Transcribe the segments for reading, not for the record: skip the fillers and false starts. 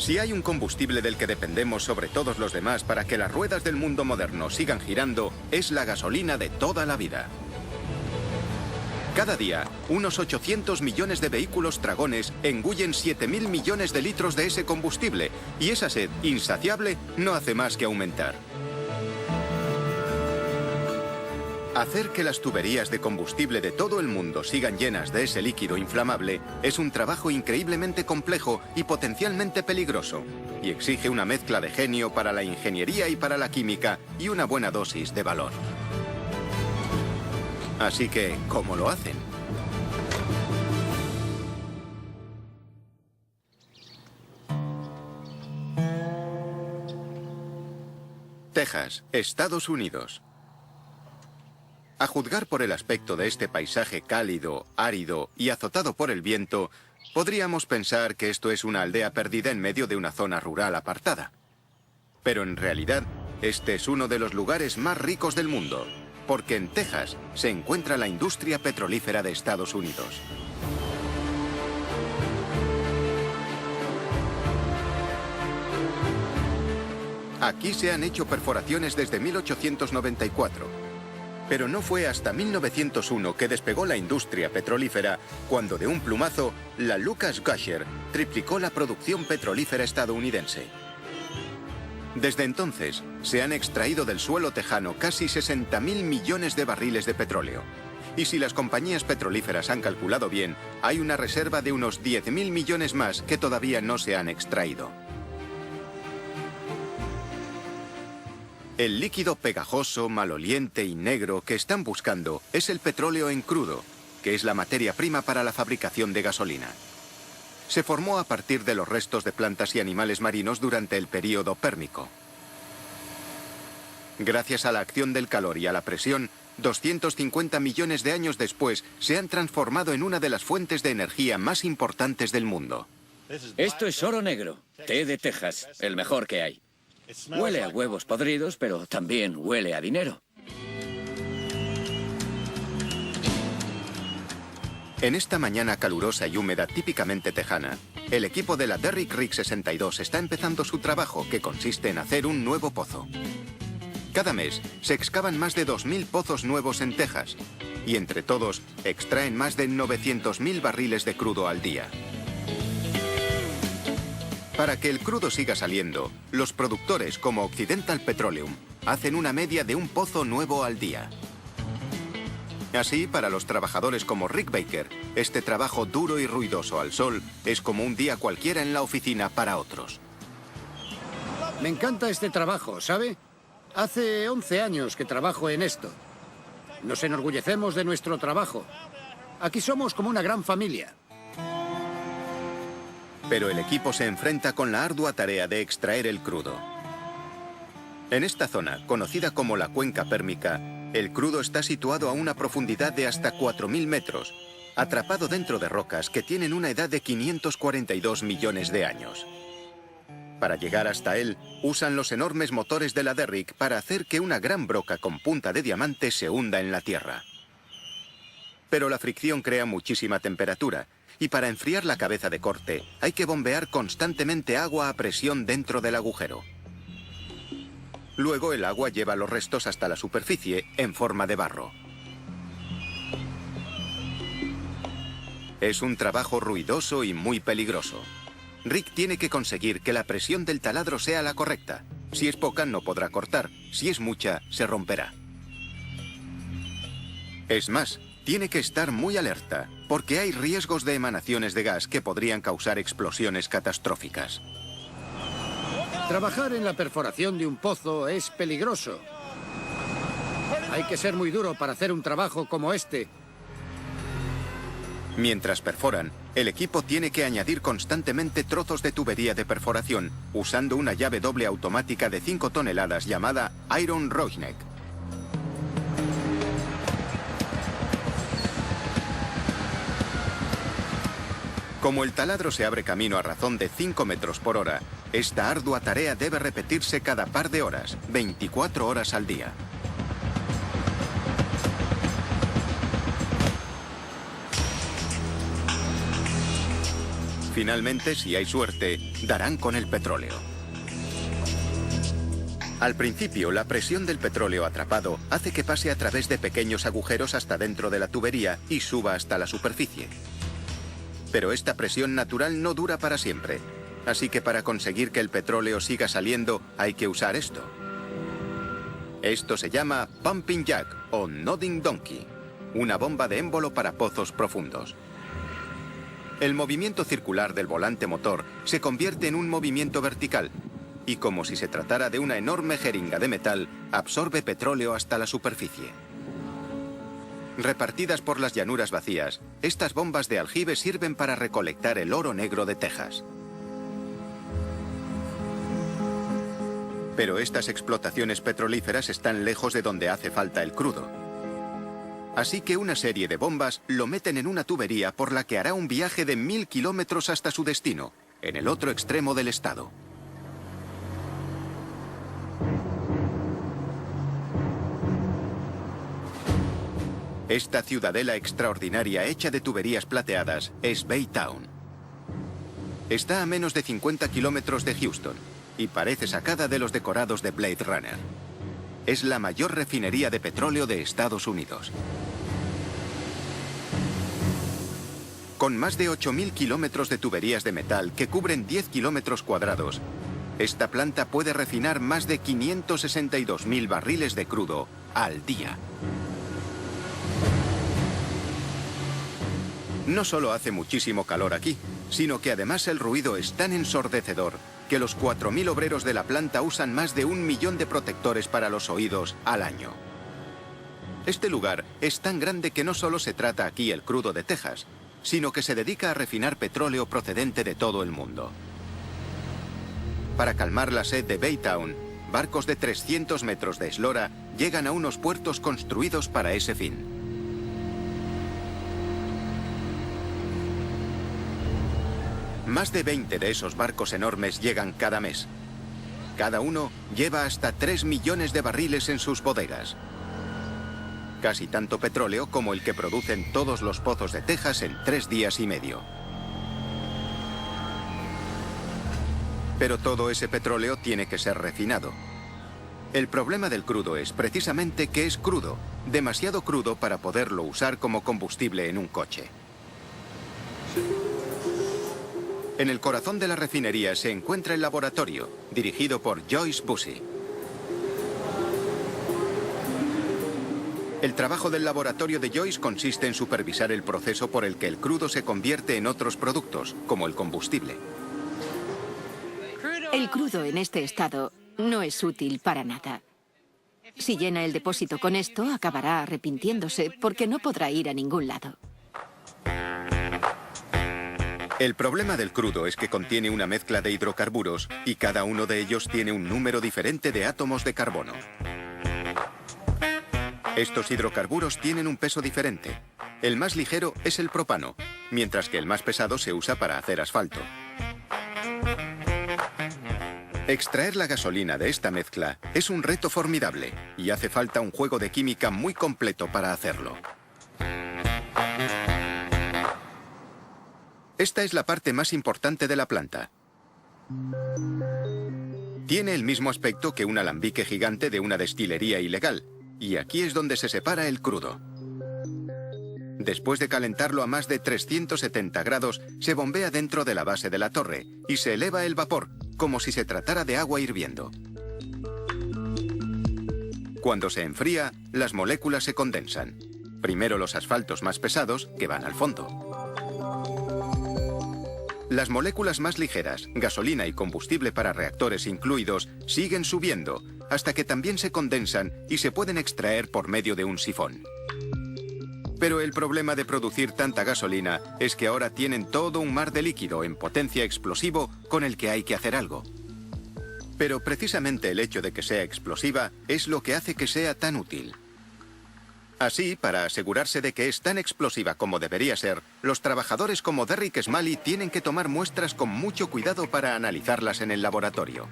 Si hay un combustible del que dependemos sobre todos los demás para que las ruedas del mundo moderno sigan girando, es la gasolina de toda la vida. Cada día, unos 800 millones de vehículos tragones engullen 7.000 millones de litros de ese combustible, y esa sed insaciable no hace más que aumentar. Hacer que las tuberías de combustible de todo el mundo sigan llenas de ese líquido inflamable es un trabajo increíblemente complejo y potencialmente peligroso, y exige una mezcla de genio para la ingeniería y para la química y una buena dosis de valor. Así que, ¿cómo lo hacen? Texas, Estados Unidos. A juzgar por el aspecto de este paisaje cálido, árido y azotado por el viento, podríamos pensar que esto es una aldea perdida en medio de una zona rural apartada. Pero en realidad, este es uno de los lugares más ricos del mundo, porque en Texas se encuentra la industria petrolífera de Estados Unidos. Aquí se han hecho perforaciones desde 1894. Pero no fue hasta 1901 que despegó la industria petrolífera, cuando de un plumazo, la Lucas Gusher triplicó la producción petrolífera estadounidense. Desde entonces, se han extraído del suelo tejano casi 60.000 millones de barriles de petróleo. Y si las compañías petrolíferas han calculado bien, hay una reserva de unos 10.000 millones más que todavía no se han extraído. El líquido pegajoso, maloliente y negro que están buscando es el petróleo en crudo, que es la materia prima para la fabricación de gasolina. Se formó a partir de los restos de plantas y animales marinos durante el período pérmico. Gracias a la acción del calor y a la presión, 250 millones de años después se han transformado en una de las fuentes de energía más importantes del mundo. Esto es oro negro, té de Texas, el mejor que hay. Huele a huevos podridos, pero también huele a dinero. En esta mañana calurosa y húmeda típicamente tejana, el equipo de la Derrick Rig 62 está empezando su trabajo, que consiste en hacer un nuevo pozo. Cada mes se excavan más de 2.000 pozos nuevos en Texas, y entre todos extraen más de 900.000 barriles de crudo al día. Para que el crudo siga saliendo, los productores como Occidental Petroleum hacen una media de un pozo nuevo al día. Así, para los trabajadores como Rick Baker, este trabajo duro y ruidoso al sol es como un día cualquiera en la oficina para otros. Me encanta este trabajo, ¿sabe? Hace 11 años que trabajo en esto. Nos enorgullecemos de nuestro trabajo. Aquí somos como una gran familia. Pero el equipo se enfrenta con la ardua tarea de extraer el crudo. En esta zona, conocida como la cuenca pérmica, el crudo está situado a una profundidad de hasta 4.000 metros, atrapado dentro de rocas que tienen una edad de 542 millones de años. Para llegar hasta él, usan los enormes motores de la Derrick para hacer que una gran broca con punta de diamante se hunda en la tierra. Pero la fricción crea muchísima temperatura, y para enfriar la cabeza de corte hay que bombear constantemente agua a presión dentro del agujero. Luego el agua lleva los restos hasta la superficie en forma de barro. Es un trabajo ruidoso y muy peligroso. Rick tiene que conseguir que la presión del taladro sea la correcta. Si es poca, no podrá cortar. Si es mucha, se romperá. Es más, tiene que estar muy alerta, porque hay riesgos de emanaciones de gas que podrían causar explosiones catastróficas. Trabajar en la perforación de un pozo es peligroso. Hay que ser muy duro para hacer un trabajo como este. Mientras perforan, el equipo tiene que añadir constantemente trozos de tubería de perforación usando una llave doble automática de 5 toneladas llamada Iron Rougneck. Como el taladro se abre camino a razón de 5 metros por hora, esta ardua tarea debe repetirse cada par de horas, 24 horas al día. Finalmente, si hay suerte, darán con el petróleo. Al principio, la presión del petróleo atrapado hace que pase a través de pequeños agujeros hasta dentro de la tubería y suba hasta la superficie. Pero esta presión natural no dura para siempre, así que para conseguir que el petróleo siga saliendo hay que usar esto. Esto se llama Pumping Jack o Nodding Donkey, una bomba de émbolo para pozos profundos. El movimiento circular del volante motor se convierte en un movimiento vertical y, como si se tratara de una enorme jeringa de metal, absorbe petróleo hasta la superficie. Repartidas por las llanuras vacías, estas bombas de aljibe sirven para recolectar el oro negro de Texas. Pero estas explotaciones petrolíferas están lejos de donde hace falta el crudo. Así que una serie de bombas lo meten en una tubería por la que hará un viaje de 1000 kilómetros hasta su destino, en el otro extremo del estado. Esta ciudadela extraordinaria hecha de tuberías plateadas es Baytown. Está a menos de 50 kilómetros de Houston y parece sacada de los decorados de Blade Runner. Es la mayor refinería de petróleo de Estados Unidos. Con más de 8.000 kilómetros de tuberías de metal que cubren 10 kilómetros cuadrados, esta planta puede refinar más de 562.000 barriles de crudo al día. No solo hace muchísimo calor aquí, sino que además el ruido es tan ensordecedor que los 4.000 obreros de la planta usan más de 1 millón de protectores para los oídos al año. Este lugar es tan grande que no solo se trata aquí el crudo de Texas, sino que se dedica a refinar petróleo procedente de todo el mundo. Para calmar la sed de Baytown, barcos de 300 metros de eslora llegan a unos puertos construidos para ese fin. Más de 20 de esos barcos enormes llegan cada mes. Cada uno lleva hasta 3 millones de barriles en sus bodegas. Casi tanto petróleo como el que producen todos los pozos de Texas en 3 días y medio. Pero todo ese petróleo tiene que ser refinado. El problema del crudo es precisamente que es crudo, demasiado crudo para poderlo usar como combustible en un coche. En el corazón de la refinería se encuentra el laboratorio, dirigido por Joyce Bussey. El trabajo del laboratorio de Joyce consiste en supervisar el proceso por el que el crudo se convierte en otros productos, como el combustible. El crudo en este estado no es útil para nada. Si llena el depósito con esto, acabará arrepintiéndose porque no podrá ir a ningún lado. El problema del crudo es que contiene una mezcla de hidrocarburos y cada uno de ellos tiene un número diferente de átomos de carbono. Estos hidrocarburos tienen un peso diferente. El más ligero es el propano, mientras que el más pesado se usa para hacer asfalto. Extraer la gasolina de esta mezcla es un reto formidable y hace falta un juego de química muy completo para hacerlo. Esta es la parte más importante de la planta. Tiene el mismo aspecto que un alambique gigante de una destilería ilegal, y aquí es donde se separa el crudo. Después de calentarlo a más de 370 grados, se bombea dentro de la base de la torre y se eleva el vapor, como si se tratara de agua hirviendo. Cuando se enfría, las moléculas se condensan. Primero los asfaltos más pesados, que van al fondo. Las moléculas más ligeras, gasolina y combustible para reactores incluidos, siguen subiendo, hasta que también se condensan y se pueden extraer por medio de un sifón. Pero el problema de producir tanta gasolina es que ahora tienen todo un mar de líquido en potencia explosivo con el que hay que hacer algo. Pero precisamente el hecho de que sea explosiva es lo que hace que sea tan útil. Así, para asegurarse de que es tan explosiva como debería ser, los trabajadores como Derrick Smalley tienen que tomar muestras con mucho cuidado para analizarlas en el laboratorio.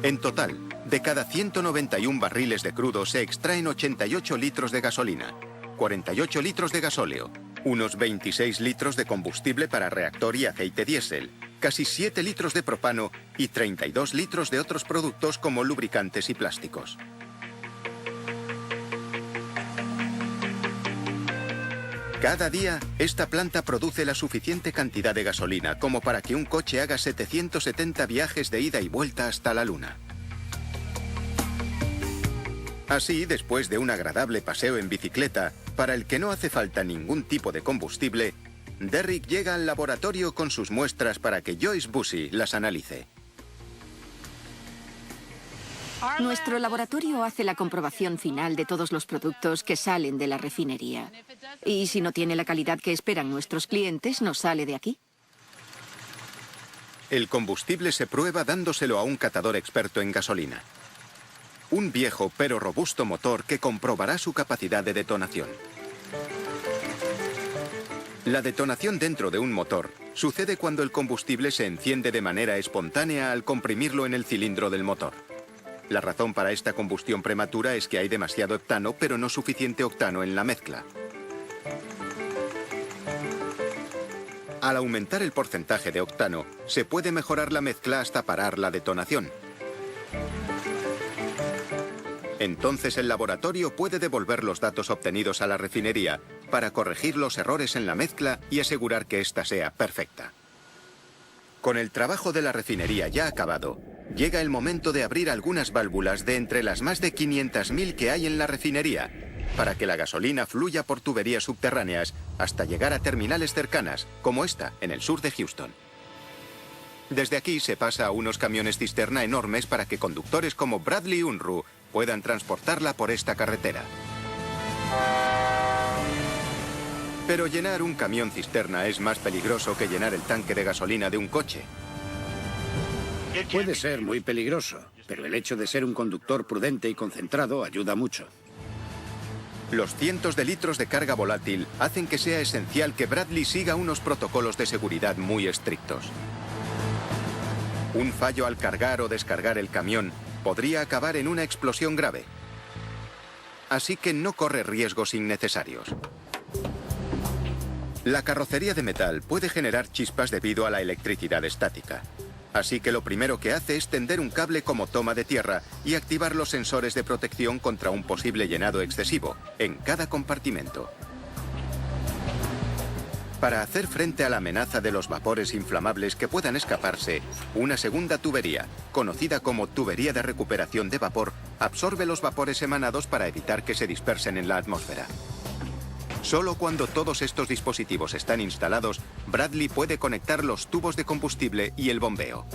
En total, de cada 191 barriles de crudo se extraen 88 litros de gasolina, 48 litros de gasóleo, unos 26 litros de combustible para reactor y aceite diésel, casi 7 litros de propano y 32 litros de otros productos como lubricantes y plásticos. Cada día, esta planta produce la suficiente cantidad de gasolina como para que un coche haga 770 viajes de ida y vuelta hasta la Luna. Así, después de un agradable paseo en bicicleta, para el que no hace falta ningún tipo de combustible, Derrick llega al laboratorio con sus muestras para que Joyce Bussey las analice. Nuestro laboratorio hace la comprobación final de todos los productos que salen de la refinería. Y si no tiene la calidad que esperan nuestros clientes, no sale de aquí. El combustible se prueba dándoselo a un catador experto en gasolina. Un viejo pero robusto motor que comprobará su capacidad de detonación. La detonación dentro de un motor sucede cuando el combustible se enciende de manera espontánea al comprimirlo en el cilindro del motor. La razón para esta combustión prematura es que hay demasiado heptano, pero no suficiente octano en la mezcla. Al aumentar el porcentaje de octano, se puede mejorar la mezcla hasta parar la detonación. Entonces el laboratorio puede devolver los datos obtenidos a la refinería para corregir los errores en la mezcla y asegurar que ésta sea perfecta. Con el trabajo de la refinería ya acabado, llega el momento de abrir algunas válvulas de entre las más de 500.000 que hay en la refinería, para que la gasolina fluya por tuberías subterráneas hasta llegar a terminales cercanas, como esta, en el sur de Houston. Desde aquí se pasa a unos camiones cisterna enormes para que conductores como Bradley Unruh puedan transportarla por esta carretera. Pero llenar un camión cisterna es más peligroso que llenar el tanque de gasolina de un coche. Puede ser muy peligroso, pero el hecho de ser un conductor prudente y concentrado ayuda mucho. Los cientos de litros de carga volátil hacen que sea esencial que Bradley siga unos protocolos de seguridad muy estrictos. Un fallo al cargar o descargar el camión podría acabar en una explosión grave. Así que no corre riesgos innecesarios. La carrocería de metal puede generar chispas debido a la electricidad estática. Así que lo primero que hace es tender un cable como toma de tierra y activar los sensores de protección contra un posible llenado excesivo en cada compartimento. Para hacer frente a la amenaza de los vapores inflamables que puedan escaparse, una segunda tubería, conocida como tubería de recuperación de vapor, absorbe los vapores emanados para evitar que se dispersen en la atmósfera. Solo cuando todos estos dispositivos están instalados, Bradley puede conectar los tubos de combustible y el bombeo.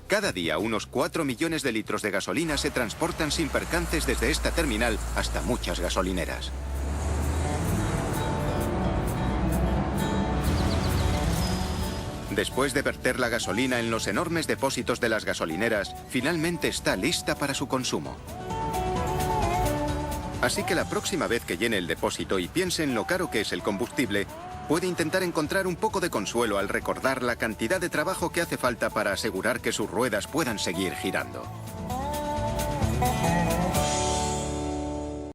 Cada día, unos 4 millones de litros de gasolina se transportan sin percances desde esta terminal hasta muchas gasolineras. Después de verter la gasolina en los enormes depósitos de las gasolineras, finalmente está lista para su consumo. Así que la próxima vez que llene el depósito y piense en lo caro que es el combustible, puede intentar encontrar un poco de consuelo al recordar la cantidad de trabajo que hace falta para asegurar que sus ruedas puedan seguir girando.